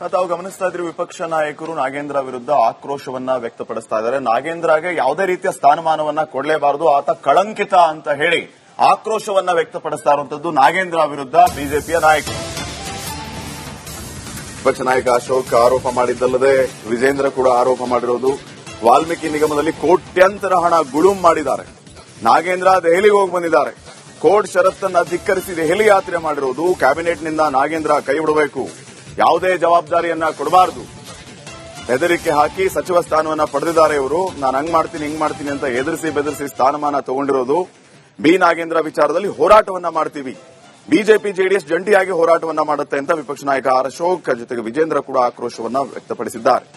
ತಾವು ಗಮನಿಸ್ತಾ ಇದ್ರಿ, ವಿಪಕ್ಷ ನಾಯಕರು ನಾಗೇಂದ್ರ ವಿರುದ್ಧ ಆಕ್ರೋಶವನ್ನ ವ್ಯಕ್ತಪಡಿಸ್ತಾ ಇದ್ದಾರೆ. ನಾಗೇಂದ್ರಗೆ ಯಾವುದೇ ರೀತಿಯ ಸ್ಥಾನಮಾನವನ್ನ ಕೊಡಲೇಬಾರದು, ಆತ ಕಳಂಕಿತ ಅಂತ ಹೇಳಿ ಆಕ್ರೋಶವನ್ನ ವ್ಯಕ್ತಪಡಿಸ್ತಾ ಇರುವಂತದ್ದು ನಾಗೇಂದ್ರ ವಿರುದ್ಧ ಬಿಜೆಪಿಯ ನಾಯಕರು. ವಿಪಕ್ಷ ನಾಯಕ ಅಶೋಕ್ ಆರೋಪ ಮಾಡಿದ್ದಲ್ಲದೆ ವಿಜೇಂದ್ರ ಕೂಡ ಆರೋಪ ಮಾಡಿರೋದು. ವಾಲ್ಮೀಕಿ ನಿಗಮದಲ್ಲಿ ಕೋಟ್ಯಂತರ ಹಣ ಗುಳುಂ ಮಾಡಿದ್ದಾರೆ. ನಾಗೇಂದ್ರ ದೆಹಲಿಗೆ ಹೋಗಿ ಬಂದಿದ್ದಾರೆ. ಕೋರ್ಟ್ ಷರತ್ತನ್ನು ಧಿಕ್ಕರಿಸಿ ದೆಹಲಿ ಯಾತ್ರೆ ಮಾಡಿರುವುದು. ಕ್ಯಾಬಿನೆಟ್ನಿಂದ ನಾಗೇಂದ್ರ ಕೈ ಬಿಡಬೇಕು, ಯಾವುದೇ ಜವಾಬ್ದಾರಿಯನ್ನ ಕೊಡಬಾರದು, ಹೆದರಿಕೆ ಹಾಕಿ ಸಚಿವ ಸ್ಥಾನವನ್ನ ಪಡೆದಿದ್ದಾರೆ ಇವರು. ನಾನು ಹಂಗ್ ಮಾಡ್ತೀನಿ ಹಿಂಗ್ ಮಾಡ್ತೀನಿ ಅಂತ ಎದುರಿಸಿ ಬೆದರಿಸಿ ಸ್ಥಾನಮಾನ ತಗೊಂಡಿರೋದು. ಬಿ ನಾಗೇಂದ್ರ ವಿಚಾರದಲ್ಲಿ ಹೋರಾಟವನ್ನ ಮಾಡ್ತೀವಿ, ಬಿಜೆಪಿ ಜೆಡಿಎಸ್ ಜಂಟಿಯಾಗಿ ಹೋರಾಟವನ್ನ ಮಾಡುತ್ತೆ ಅಂತ ವಿಪಕ್ಷ ನಾಯಕ ಆರ್ ಅಶೋಕ್ ಜೊತೆಗೆ ವಿಜೇಂದ್ರ ಕೂಡ ಆಕ್ರೋಶವನ್ನ ವ್ಯಕ್ತಪಡಿಸಿದ್ದಾರೆ.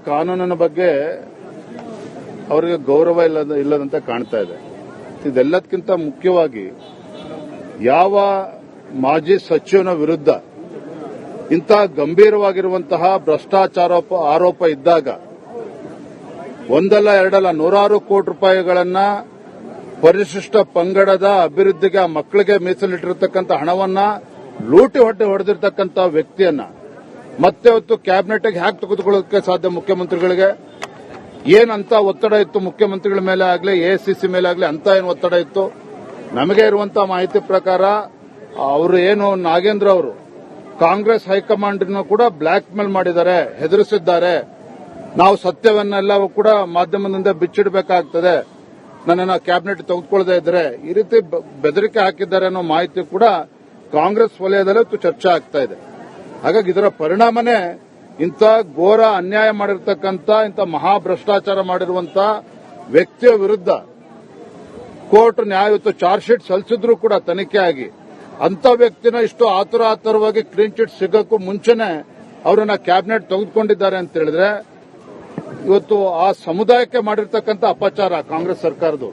ಕಾನೂನಿನ ಬಗ್ಗೆ ಅವರಿಗೆ ಗೌರವ ಇಲ್ಲದಂತೆ ಕಾಣ್ತಾ ಇದೆ. ಇದೆಲ್ಲದಕ್ಕಿಂತ ಮುಖ್ಯವಾಗಿ ಯಾವ ಮಾಜಿ ಸಚಿವನ ವಿರುದ್ಧ ಇಂಥ ಗಂಭೀರವಾಗಿರುವಂತಹ ಭ್ರಷ್ಟಾಚಾರ ಆರೋಪ ಇದ್ದಾಗ ಒಂದಲ್ಲ ಎರಡಲ್ಲ 100 ಕೋಟಿ ರೂಪಾಯಿಗಳನ್ನ ಪರಿಶಿಷ್ಟ ಪಂಗಡದ ಅಭಿವೃದ್ಧಿಗೆ ಆ ಮಕ್ಕಳಿಗೆ ಮೀಸಲಿಟ್ಟಿರತಕ್ಕಂಥ ಹಣವನ್ನ ಲೂಟಿ ಹೊಡೆದಿರತಕ್ಕಂಥ ವ್ಯಕ್ತಿಯನ್ನ ಮತ್ತೆ ಹೊತ್ತು ಕ್ಯಾಬಿನೆಟ್ಗೆ ಹ್ಯಾಕ್ ತೆಗೆದುಕೊಳ್ಳೋದಕ್ಕೆ ಸಾಧ್ಯ? ಮುಖ್ಯಮಂತ್ರಿಗಳಿಗೆ ಏನಂತ ಒತ್ತಡ ಇತ್ತು ಮುಖ್ಯಮಂತ್ರಿಗಳ ಮೇಲೆ ಆಗಲಿ ಎಐಸಿಸಿ ಮೇಲೆ ಆಗಲಿ? ಅಂತ ಏನು ಒತ್ತಡ ಇತ್ತು? ನಮಗೆ ಇರುವಂತಹ ಮಾಹಿತಿ ಪ್ರಕಾರ ಅವರು ಏನು ನಾಗೇಂದ್ರ ಅವರು ಕಾಂಗ್ರೆಸ್ ಹೈಕಮಾಂಡ್ ಕೂಡ ಬ್ಲಾಕ್ ಮೇಲ್ ಮಾಡಿದ್ದಾರೆ, ಹೆದರಿಸಿದ್ದಾರೆ. ನಾವು ಸತ್ಯವನ್ನೆಲ್ಲ ಕೂಡ ಮಾಧ್ಯಮದಿಂದ ಬಿಚ್ಚಿಡಬೇಕಾಗ್ತದೆ, ನನ್ನನ್ನು ಕ್ಯಾಬಿನೆಟ್ ತೆಗೆದುಕೊಳ್ಳದೆ ಇದ್ರೆ ಈ ರೀತಿ ಬೆದರಿಕೆ ಹಾಕಿದ್ದಾರೆ ಅನ್ನೋ ಮಾಹಿತಿ ಕೂಡ ಕಾಂಗ್ರೆಸ್ ವಲಯದಲ್ಲೇ ಚರ್ಚೆ ಆಗ್ತಾ ಇದೆ. ಹಾಗಾಗಿ ಇದರ ಪರಿಣಾಮನೇ ಇಂಥ ಘೋರ ಅನ್ಯಾಯ ಮಾಡಿರ್ತಕ್ಕಂಥ ಇಂಥ ಮಹಾಭ್ರಷ್ಟಾಚಾರ ಮಾಡಿರುವಂತ ವ್ಯಕ್ತಿಯ ವಿರುದ್ಧ ಕೋರ್ಟ್ ನ್ಯಾಯಯುತ ಚಾರ್ಜ್ ಶೀಟ್ ಸಲ್ಲಿಸಿದ್ರು ಕೂಡ ತನಿಖೆ ಆಗಿ ಅಂತ ವ್ಯಕ್ತಿನ ಇಷ್ಟು ಆತುರವಾಗಿ ಕ್ಲೀನ್ ಚಿಟ್ ಸಿಗಕ್ಕೂ ಮುಂಚೆನೆ ಅವರನ್ನ ಕ್ಯಾಬಿನೆಟ್ ತೆಗೆದುಕೊಂಡಿದ್ದಾರೆ ಅಂತ ಹೇಳಿದ್ರೆ ಇವತ್ತು ಆ ಸಮುದಾಯಕ್ಕೆ ಮಾಡಿರ್ತಕ್ಕಂಥ ಅಪಚಾರ ಕಾಂಗ್ರೆಸ್ ಸರ್ಕಾರದವರು.